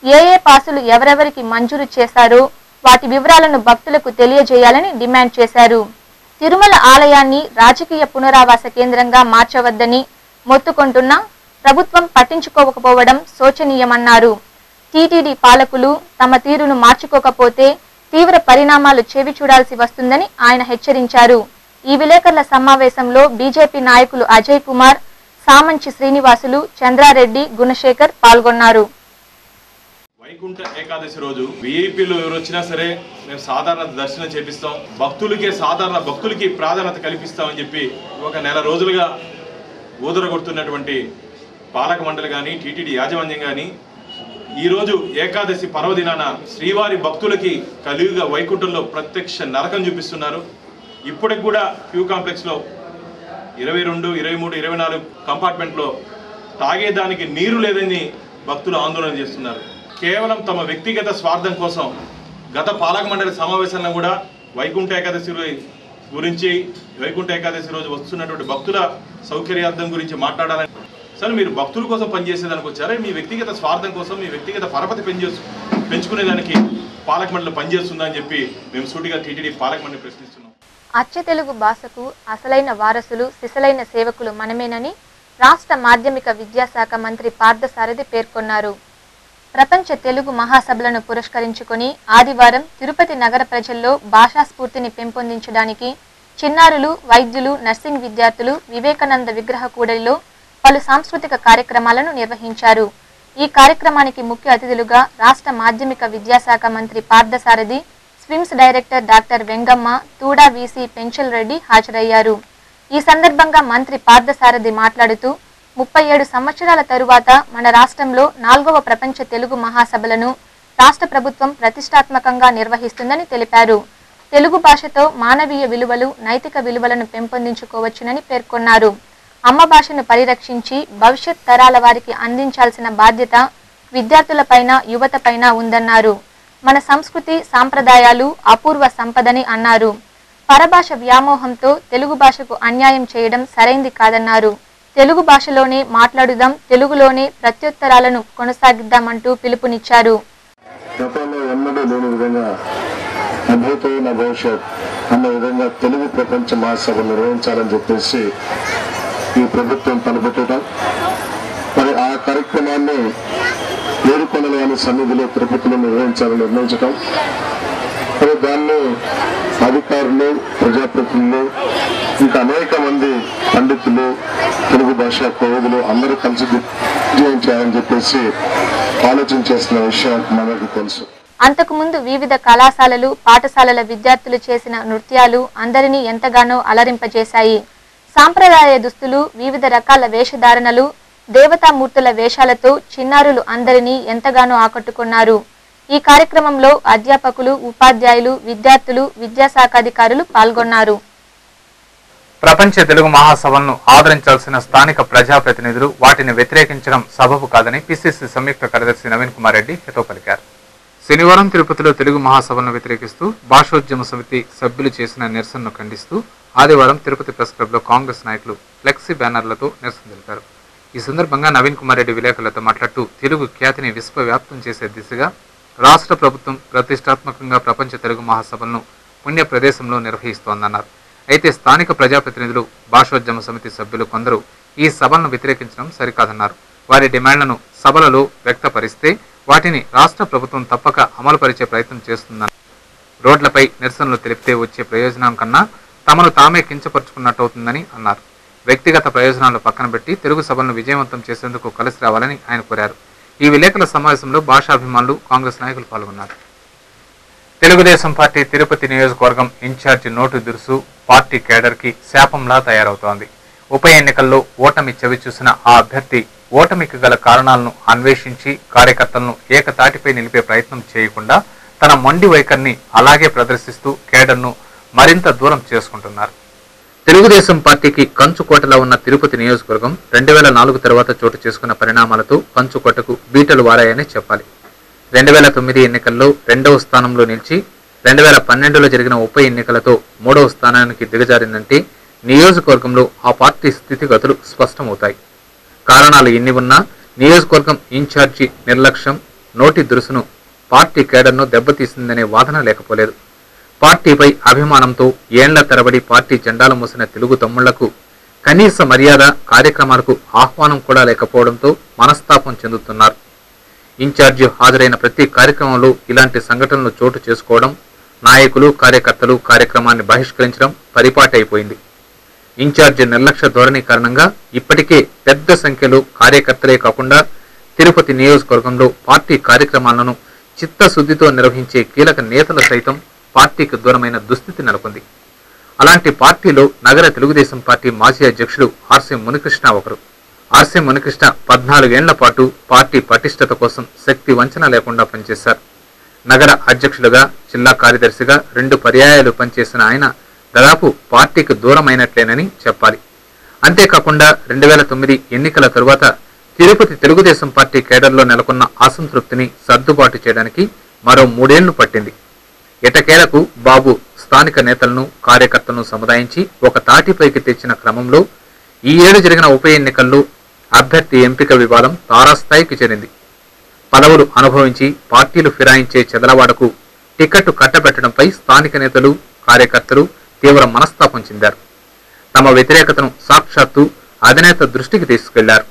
ఏ పాసులు ఎవరెవరికి మంజూరు చేశారో వాటి వివరాలను భక్తులకు తెలియజేయాలని డిమాండ్ చేశారు. తిరుమల ఆలయాన్ని రాజకీయ పునరావాస కేంద్రంగా మార్చవద్దని మొత్తుకుంటున్నా ప్రభుత్వం పట్టించుకోకపోవడం శోచనీయమన్నారు. టీటీడీ పాలకులు తమ తీరును మార్చుకోకపోతే తీవ్ర పరిణామాలు చెవి చూడాల్సి వస్తుందని ఆయన హెచ్చరించారు. ఈ విలేకరుల సమావేశంలో బీజేపీ నాయకులు అజయ్ కుమార్, సామంచి శ్రీనివాసులు, చంద్రారెడ్డి, గుణశేఖర్ పాల్గొన్నారు. వైకుంఠ ఏకాదశి రోజు విఐపీలు ఎవరు వచ్చినా సరే మేము సాధారణ దర్శనం చేపిస్తాం, భక్తులకి ప్రాధాన్యత కల్పిస్తామని చెప్పి ఒక నెల రోజులుగా ఊదరగొడుతున్నటువంటి పాలక మండలి కానీ టీటీడీ యాజమాన్యం కానీ ఈరోజు ఏకాదశి పర్వదినాన శ్రీవారి భక్తులకి కలియుగ వైకుంఠంలో ప్రత్యక్ష నరకం చూపిస్తున్నారు. ఇప్పటికి కూడా క్యూ కాంప్లెక్స్లో 22, 23, 24 కంపార్ట్మెంట్లో తాగేదానికి నీరు లేదని భక్తులు ఆందోళన చేస్తున్నారు. కేవలం తమ వ్యక్తిగత స్వార్థం కోసం గత పాలక మండలి సమావేశంలో కూడా వైకుంఠ ఏకాదశి రోజు వస్తున్నటువంటి భక్తుల సౌకర్యార్థం గురించి మాట్లాడాలని. సరే, మీరు భక్తుల కోసం పనిచేసేదానికి వచ్చారా? మీ వ్యక్తిగత స్వార్థం కోసం, మీ వ్యక్తిగత పరపతి పెంచుకునేదానికి పాలక మండలి పనిచేస్తుందని చెప్పి మేము సూటిగా టీటీడీ పాలక మండలి ప్రశ్నిస్తున్నాం. అచ్చ తెలుగు భాషకు అసలైన వారసులు, సిసలైన సేవకులు మనమేనని రాష్ట్ర మాధ్యమిక విద్యాశాఖ మంత్రి పార్థసారథి పేర్కొన్నారు. ప్రపంచ తెలుగు మహాసభలను పురస్కరించుకొని ఆదివారం తిరుపతి నగర ప్రజల్లో భాషా స్ఫూర్తిని పెంపొందించడానికి చిన్నారులు, వైద్యులు, నర్సింగ్ విద్యార్థులు వివేకానంద విగ్రహ కూడలిలో పలు సాంస్కృతిక కార్యక్రమాలను నిర్వహించారు. ఈ కార్యక్రమానికి ముఖ్య అతిథులుగా రాష్ట్ర మాధ్యమిక విద్యాశాఖ మంత్రి Parthasarathi, SVIMS director doctor Vengamma, తూడా VC Penchal Reddy హాజరయ్యారు. ఈ సందర్భంగా మంత్రి పార్థసారథి మాట్లాడుతూ 37 సంవత్సరాల తరువాత మన రాష్ట్రంలో 4వ ప్రపంచ తెలుగు మహాసభలను రాష్ట్ర ప్రభుత్వం ప్రతిష్టాత్మకంగా నిర్వహిస్తుందని తెలిపారు. తెలుగు భాషతో మానవీయ విలువలు, నైతిక విలువలను పెంపొందించుకోవచ్చునని పేర్కొన్నారు. అమ్మ భాషను పరిరక్షించి భవిష్యత్ తరాల వారికి అందించాల్సిన బాధ్యత విద్యార్థులపైన, యువతపైన ఉందన్నారు. మన సంస్కృతి, సాంప్రదాయాలు అపూర్వ సంపదని అన్నారు. పరభాష వ్యామోహంతో తెలుగు భాషకు అన్యాయం చేయడం సరైంది కాదన్నారు. తెలుగు భాషలోనే మాట్లాడుదాం, తెలుగులోనే ప్రత్యుత్తరాలను కొనసాగిద్దామంటూ పిలుపునిచ్చారు. గతంలో ఎన్నడూ లేని విధంగా అద్భుతమైన భవిష్యత్ అన్న విధంగా తెలుగు ప్రపంచ మహాసభ నిర్వహించాలని చెప్పేసి ఈ ప్రభుత్వం తలపెట్టడం, మరి ఆ కార్యక్రమాన్ని ఏడుకొండలవాని సన్నిధిలో తిరుపతిలో నిర్వహించాలని నిర్ణయించడం, మరి దాన్ని అధికారులు, ప్రజాప్రతినిధులు, ఇంకా అనేక మంది పండితులు, తెలుగు భాష కోవిదులు అందరూ కలిసి విజయం చేయాలని చెప్పేసి ఆలోచన చేస్తున్న విషయం మనకు తెలుసు. అంతకుముందు వివిధ కళాశాలలు, పాఠశాలల విద్యార్థులు చేసిన నృత్యాలు అందరినీ ఎంతగానో అలరింపజేశాయి. సాంప్రదాయ దుస్తులు, వివిధ రకాల వేషధారణలు, దేవతామూర్తుల వేషాలతో చిన్నారులు అందరినీ ఎంతగానో ఆకట్టుకున్నారు. ఈ కార్యక్రమంలో అధ్యాపకులు, ఉపాధ్యాయులు, విద్యార్థులు, విద్యాశాఖాధికారులు పాల్గొన్నారు. ప్రపంచ తెలుగు మహాసభలను ఆదరించాల్సిన స్థానిక ప్రజాప్రతినిధులు వాటిని వ్యతిరేకించడం సబబు కాదని పిసిసి సంయుక్త కార్యదర్శి నవీన్ కుమార్ రెడ్డి హితవు పలికారు. శనివారం తిరుపతిలో తెలుగు మహాసభలను వ్యతిరేకిస్తూ భాషోద్యమ సమితి సభ్యులు చేసిన నిరసనను ఖండిస్తూ ఆదివారం తిరుపతి ప్రెస్ క్లబ్లో కాంగ్రెస్ నాయకులు ఫ్లెక్సీ బ్యానర్లతో నిరసన తెలిపారు. ఈ సందర్భంగా నవీన్ కుమార్ రెడ్డి విలేకరులతో మాట్లాడుతూ తెలుగు ఖ్యాతిని విశ్వవ్యాప్తం చేసే దిశగా రాష్ట్ర ప్రభుత్వం ప్రతిష్టాత్మకంగా ప్రపంచ తెలుగు మహాసభలను పుణ్య ప్రదేశంలో నిర్వహిస్తోందన్నారు. అయితే స్థానిక ప్రజాప్రతినిధులు, భాషోద్యమ సమితి సభ్యులు కొందరు ఈ సభలను వ్యతిరేకించడం సరికాదన్నారు. వారి డిమాండ్లను సభలలో వ్యక్తపరిస్తే వాటిని రాష్ట్ర ప్రభుత్వం తప్పక అమలుపరిచే ప్రయత్నం చేస్తుందని, రోడ్లపై నిరసనలు తెలిపితే వచ్చే ప్రయోజనం కన్నా తమను తామే కించపరుచుకున్నట్టవుతుందని అన్నారు. వ్యక్తిగత ప్రయోజనాలు పక్కన పెట్టి తెలుగు సభలను విజయవంతం చేసేందుకు కలిసి రావాలని ఆయన కోరారు. ఈ విలేకరుల సమావేశంలో భాషాభిమానులు, కాంగ్రెస్ నాయకులు పాల్గొన్నారు. తెలుగుదేశం పార్టీ తిరుపతి నియోజకవర్గం ఇన్ఛార్జి నోటు దురుసు పార్టీ కేడర్కి శాపంలా తయారవుతోంది. ఉప ఎన్నికల్లో ఓటమి చవిచూసిన ఆ అభ్యర్థి ఓటమికి గల కారణాలను అన్వేషించి కార్యకర్తలను ఏకతాటిపై నిలిపే ప్రయత్నం చేయకుండా తన మొండి వైఖరిని అలాగే ప్రదర్శిస్తూ కేడర్ను మరింత దూరం చేసుకుంటున్నారు. తెలుగుదేశం పార్టీకి కంచుకోటలా ఉన్న తిరుపతి నియోజకవర్గం 2004 తర్వాత చోటు చేసుకున్న పరిణామాలతో కంచుకోటకు బీటలు వారాయని చెప్పాలి. 2009 ఎన్నికల్లో 2వ స్థానంలో నిలిచి 2012లో జరిగిన ఉప ఎన్నికలతో 3వ స్థానానికి దిగజారిందంటే నియోజకవర్గంలో ఆ పార్టీ స్థితిగతులు స్పష్టమవుతాయి. కారణాలు ఎన్ని ఉన్నా నియోజకవర్గం ఇన్ఛార్జి నిర్లక్ష్యం, నోటి దురుసును పార్టీ కేడర్ను దెబ్బతీసిందనే వాదన లేకపోలేదు. పార్టీపై అభిమానంతో ఏళ్ల తరబడి పార్టీ జెండాలు మోసిన తెలుగు తమ్ముళ్లకు కనీస మర్యాద, కార్యక్రమాలకు ఆహ్వానం కూడా లేకపోవడంతో మనస్తాపం చెందుతున్నారు. ఇన్ఛార్జి హాజరైన ప్రతి కార్యక్రమంలో ఇలాంటి సంఘటనలు చోటు చేసుకోవడం, నాయకులు, కార్యకర్తలు కార్యక్రమాన్ని బహిష్కరించడం పరిపాటైపోయింది. ఇన్ఛార్జి నిర్లక్ష్య ధోరణి కారణంగా ఇప్పటికే పెద్ద సంఖ్యలో కార్యకర్తలే కాకుండా తిరుపతి నియోజకవర్గంలో పార్టీ కార్యక్రమాలను చిత్తశుద్ధితో నిర్వహించే కీలక నేతలు సైతం పార్టీకి దూరమైన దుస్థితి నెలకొంది. అలాంటి పార్టీలో నగర తెలుగుదేశం పార్టీ మాజీ అధ్యక్షుడు ఆర్సీ మునికృష్ణ ఒకరు. ఆర్సీ మునికృష్ణ 14 ఏళ్ల పాటు పార్టీ పటిష్టత కోసం శక్తి వంచన లేకుండా పనిచేశారు. నగర అధ్యక్షులుగా, జిల్లా కార్యదర్శిగా 2 పర్యాయాలు పనిచేసిన ఆయన దాదాపు పార్టీకి దూరమైనట్లేనని చెప్పాలి. అంతేకాకుండా 2009 ఎన్నికల తరువాత తిరుపతి తెలుగుదేశం పార్టీ కేడర్లో నెలకొన్న అసంతృప్తిని సర్దుబాటు చేయడానికి మరో 3 ఏళ్లు పట్టింది. ఎటకేలకు బాబు స్థానిక నేతలను, కార్యకర్తలను సముదాయించి ఒక తాటిపైకి తెచ్చిన క్రమంలో ఈ ఏడు జరిగిన ఉప ఎన్నికల్లో అభ్యర్థి ఎంపిక వివాదం తారాస్థాయికి చేరింది. పదవులు అనుభవించి పార్టీలు ఫిరాయించే చెదలవాడకు టికెట్ కట్టబెట్టడంపై స్థానిక నేతలు, కార్యకర్తలు తీవ్ర మనస్తాపం చెందారు. తమ వ్యతిరేకతను సాక్షాత్తు అధినేత దృష్టికి తీసుకెళ్లారు.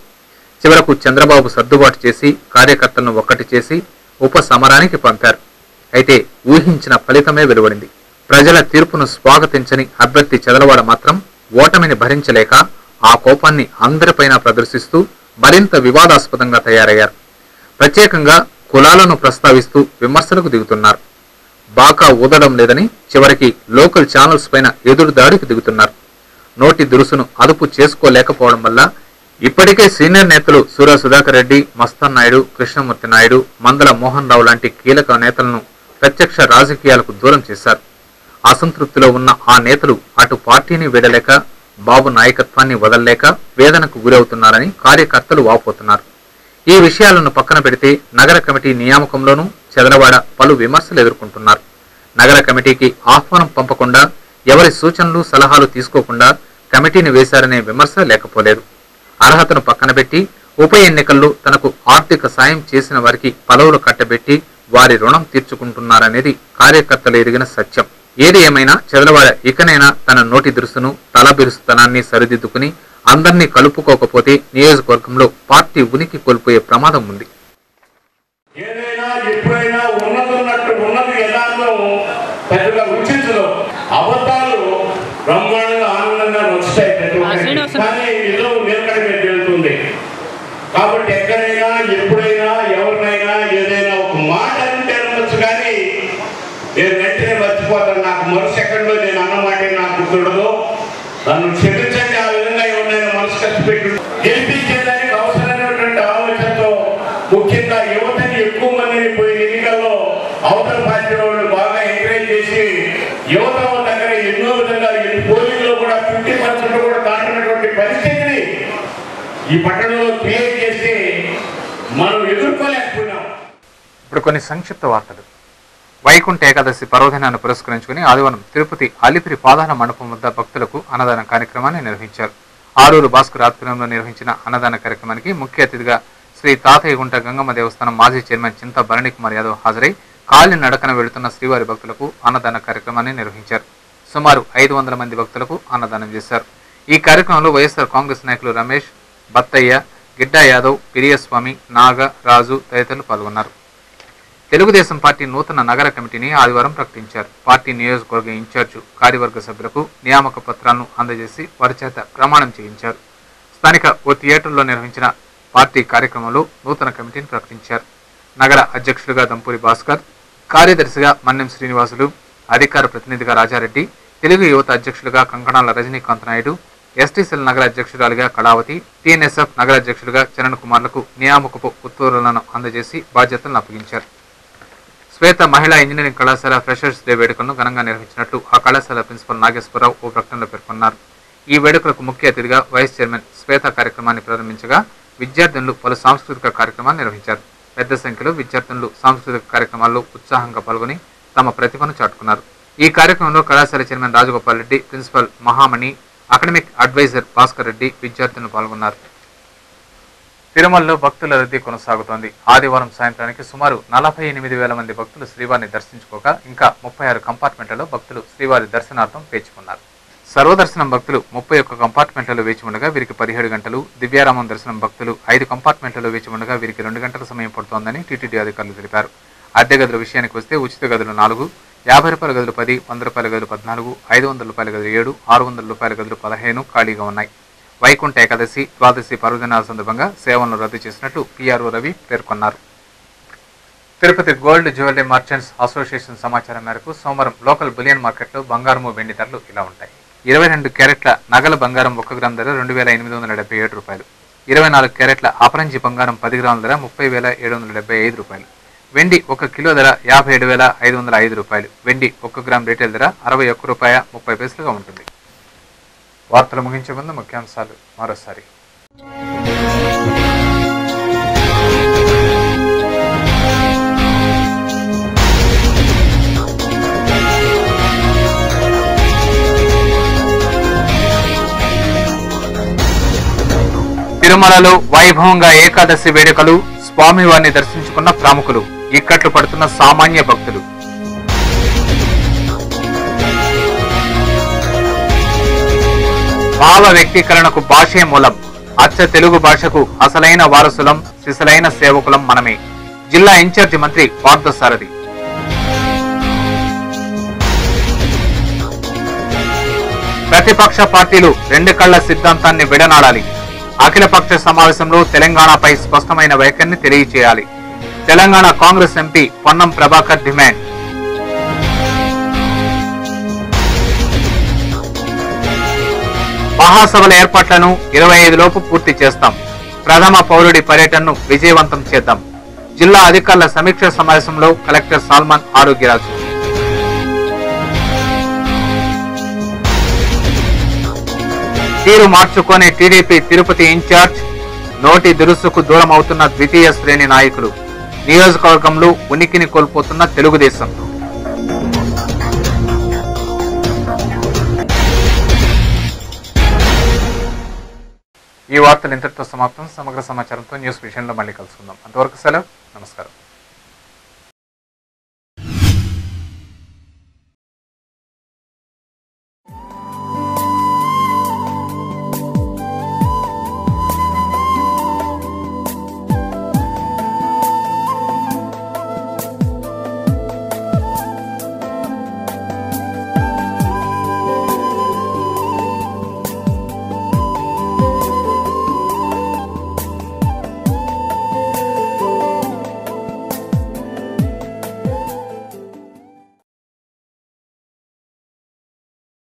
చివరకు చంద్రబాబు సర్దుబాటు చేసి కార్యకర్తలను ఒక్కటి చేసి ఉపసమరానికి పంపారు. అయితే ఊహించిన ఫలితమే వెలువడింది. ప్రజల తీర్పును స్వాగతించని అభ్యర్థి చదలవాడ మాత్రం ఓటమిని భరించలేక ఆ కోపాన్ని అందరిపైన ప్రదర్శిస్తూ మరింత వివాదాస్పదంగా తయారయ్యారు. ప్రత్యేకంగా కులాలను ప్రస్తావిస్తూ విమర్శలకు దిగుతున్నారు. బాకా ఊదడం లేదని చివరికి లోకల్ ఛానల్స్ పైన ఎదురుదాడికి దిగుతున్నారు. నోటి దురుసును అదుపు చేసుకోలేకపోవడం వల్ల ఇప్పటికే సీనియర్ నేతలు సూర సుధాకర్ రెడ్డి, మస్తాన్ నాయుడు, కృష్ణమూర్తి నాయుడు, మందల మోహన్ రావు లాంటి కీలక నేతలను ప్రత్యక్ష రాజకీయాలకు దూరం చేశారు. అసంతృప్తిలో ఉన్న ఆ నేతలు అటు పార్టీని వీడలేక, బాబు నాయకత్వాన్ని వదలలేక వేదనకు గురవుతున్నారని కార్యకర్తలు వాపోతున్నారు. ఈ విషయాలను పక్కన పెడితే నగర కమిటీ నియామకంలోనూ చదలవాడ పలు విమర్శలు ఎదుర్కొంటున్నారు. నగర కమిటీకి ఆహ్వానం పంపకుండా, ఎవరి సూచనలు సలహాలు తీసుకోకుండా కమిటీని వేశారనే విమర్శ లేకపోలేదు. అర్హతను పక్కన పెట్టి ఉప ఎన్నికల్లో తనకు ఆర్థిక సాయం చేసిన వారికి పదవులు కట్టబెట్టి వారి రుణం తీర్చుకుంటున్నారనేది కార్యకర్తలు ఎరిగిన సత్యం. ఏది ఏమైనా చదలవాడ ఇకనైనా తన నోటి దురుసును, తలబిరుసుతనాన్ని సరిదిద్దుకుని అందరినీ కలుపుకోకపోతే నియోజకవర్గంలో పార్టీ ఉనికి కోల్పోయే ప్రమాదం ఉంది. ఏదైనా ఎప్పుడైనా ఉన్నదన్నట్టు ఉన్నది యథార్థం పెద్దగా రుచించదు. అబద్ధాలు బ్రహ్మాండంగా ఆనందంగా వస్తాయి, కానీ నిజం నిలకడ వెళ్తుంది. కాబట్టి ఎక్కడైనా ఎప్పుడైనా ఎవరినైనా ఏదైనా ఒక మాట అంటే అనవచ్చు, కానీ నేను వెంటనే మర్చిపోతాను. నాకు మరో సెకండ్లో నేను అన్నమాట నాకు గుర్తుండదు. నన్ను క్షమించండి. ఆ విధంగా ఎవరినైనా మనసు కష్టపెట్టు గెలిపించేదానికి అవసరమైనటువంటి ఆలోచనతో ముఖ్యంగా యువతని ఎక్కువ మందిని పోయిన ఎన్నికల్లో అవతల పార్టీ వాళ్ళు బాగా ఎంకరేజ్ చేసి యువత దగ్గర ఎన్నో విధంగా పోలింగ్లో కూడా 50% కూడా దాటినటువంటి పరిస్థితిని ఈ పట్టణంలో క్రియేట్ చేసి మనం ఎదుర్కోలేకపోయినాం. ఇప్పుడు కొన్ని సంక్షిప్త వార్తలు. వైకుంఠ ఏకాదశి పర్వదినాన్ని పురస్కరించుకుని ఆదివారం తిరుపతి అలిపిరి పాదాల మండపం వద్ద భక్తులకు అన్నదాన కార్యక్రమాన్ని నిర్వహించారు. ఆరూరు భాస్కర్ ఆధ్వర్యంలో నిర్వహించిన అన్నదాన కార్యక్రమానికి ముఖ్య అతిథిగా శ్రీ తాతయ్యగుంట గంగమ్మ దేవస్థానం మాజీ చైర్మన్ చింత భరణి కుమార్ యాదవ్ హాజరై కాలి నడకన వెళుతున్న శ్రీవారి భక్తులకు అన్నదాన కార్యక్రమాన్ని నిర్వహించారు. సుమారు 500 మంది భక్తులకు అన్నదానం చేశారు. ఈ కార్యక్రమంలో వైఎస్ఆర్ కాంగ్రెస్ నాయకులు రమేష్, బత్తయ్య, గిడ్డా యాదవ్, పిరియస్వామి, నాగ, రాజు తదితరులు పాల్గొన్నారు. తెలుగుదేశం పార్టీ నూతన నగర కమిటీని ఆదివారం ప్రకటించారు. పార్టీ నియోజకవర్గ ఇన్ఛార్జు కార్యవర్గ సభ్యులకు నియామక పత్రాలను అందజేసి వారి చేత ప్రమాణం చేయించారు. స్థానిక ఓ థియేటర్లో నిర్వహించిన పార్టీ కార్యక్రమంలో నూతన కమిటీని ప్రకటించారు. నగర అధ్యక్షులుగా దంపూరి భాస్కర్, కార్యదర్శిగా మన్నెం శ్రీనివాసులు, అధికార ప్రతినిధిగా రాజారెడ్డి, తెలుగు యువత అధ్యక్షులుగా కంకణాల రజనీకాంత్ నాయుడు, ఎస్టీసీఎల్ నగర అధ్యక్షురాలిగా కళావతి, టీఎన్ఎస్ఎఫ్ నగర అధ్యక్షులుగా చరణ్ కుమార్లకు నియామకపు ఉత్తర్వులను అందజేసి బాధ్యతలను అప్పగించారు. శ్వేత మహిళా ఇంజనీరింగ్ కళాశాల ఫ్రెషర్స్ డే వేడుకలను ఘనంగా నిర్వహించినట్లు ఆ కళాశాల ప్రిన్సిపల్ నాగేశ్వరరావు ఓ ప్రకటనలో పేర్కొన్నారు. ఈ వేడుకలకు ముఖ్య అతిథిగా వైస్ చైర్మన్ శ్వేత కార్యక్రమాన్ని ప్రారంభించగా విద్యార్థినులు పలు సాంస్కృతిక కార్యక్రమాలు నిర్వహించారు. పెద్ద సంఖ్యలో విద్యార్థినులు సాంస్కృతిక కార్యక్రమాల్లో ఉత్సాహంగా పాల్గొని తమ ప్రతిభను చాటుకున్నారు. ఈ కార్యక్రమంలో కళాశాల chairman Rajagopal Reddy, principal Mahamani, academic adviser Bhaskar Reddy విద్యార్థులను పాల్గొన్నారు. తిరుమలలో భక్తుల రద్దీ కొనసాగుతోంది. ఆదివారం సాయంత్రానికి సుమారు 48,000 మంది భక్తులు శ్రీవారిని దర్శించుకోగా ఇంకా 36 కంపార్ట్మెంట్లలో భక్తులు శ్రీవారి దర్శనార్థం పేర్చుకున్నారు. సర్వదర్శనం భక్తులు 31 కంపార్ట్మెంట్లలో వేచి ఉండగా వీరికి 17 గంటలు, దివ్యారామం దర్శనం భక్తులు 5 కంపార్ట్మెంట్లలో వేచి ఉండగా వీరికి 2 గంటల సమయం పడుతోందని టీటీడీ అధికారులు తెలిపారు. అద్దె గదుల విషయానికి వస్తే ఉచిత గదులు 4, 50 రూపాయల గదులు 10, 100 రూపాయల గదులు 14, 500 రూపాయల గదులు 7, 600 రూపాయల గదులు 15 ఖాళీగా ఉన్నాయి. వైకుంఠ ఏకాదశి, ద్వాదశి పర్వదినాల సందర్భంగా సేవలను రద్దు చేసినట్లు పిఆర్ఓ రవి పేర్కొన్నారు. Tirupati gold jewellery merchants association సమాచారం మేరకు సోమవారం లోకల్ బులియన్ మార్కెట్లో బంగారము, వెండి ధరలు ఇలా ఉంటాయి. 22 క్యారెట్ల నగల బంగారం 1 గ్రామ్ ధర 2,877 రూపాయలు. 24 క్యారెట్ల అపరంజి బంగారం 10 గ్రాముల ధర 30,775 రూపాయలు. వెండి 1 కిలో ధర 57,505 రూపాయలు. వెండి 1 గ్రామ్ రీటైల్ ధర 61 రూపాయ 30 పైసలుగా ఉంటుంది. వార్తలు ముగించే ముందు ముఖ్యాంశాలు మరోసారి. తిరుమలలో వైభవంగా ఏకాదశి వేడుకలు, స్వామివారిని దర్శించుకున్న ప్రముఖులు, ఇక్కట్లు పడుతున్న సామాన్య భక్తులు. భావ వ్యక్తీకరణకు భాషే మూలం, అచ్చ తెలుగు భాషకు అసలైన వారసులం, సిసలైన సేవకులం మనమే. జిల్లా ఇన్ఛార్జి మంత్రి పార్థసారథి. ప్రతిపక్ష పార్టీలు రెండు కళ్ల సిద్ధాంతాన్ని విడనాడాలి. అఖిలపక్ష సమావేశంలో తెలంగాణపై స్పష్టమైన వైఖరిని తెలియజేయాలి. Telangana Congress MP Ponnam Prabhakar demand. మహాసభల ఏర్పాట్లను 25 లోపు పూర్తి చేస్తాం. ప్రథమ పౌరుడి పర్యటనను విజయవంతం చేద్దాం. జిల్లా అధికారుల సమీక్ష సమావేశంలో కలెక్టర్ సాల్మన్ ఆరోగ్యరాజు. తీరు మార్చుకునే టీడీపీ తిరుపతి ఇన్ఛార్జ్, నోటి దురుసుకు దూరం అవుతున్న ద్వితీయ శ్రేణి నాయకులు. నియోజకవర్గంలో ఉనికిని కోల్పోతున్న తెలుగుదేశం. ఈ వార్తలు ఇంతటితో సమాప్తం. సమగ్ర సమాచారంతో న్యూస్ విషయంలో మళ్ళీ కలుసుకుందాం. అంతవరకు సెలవు. నమస్కారం.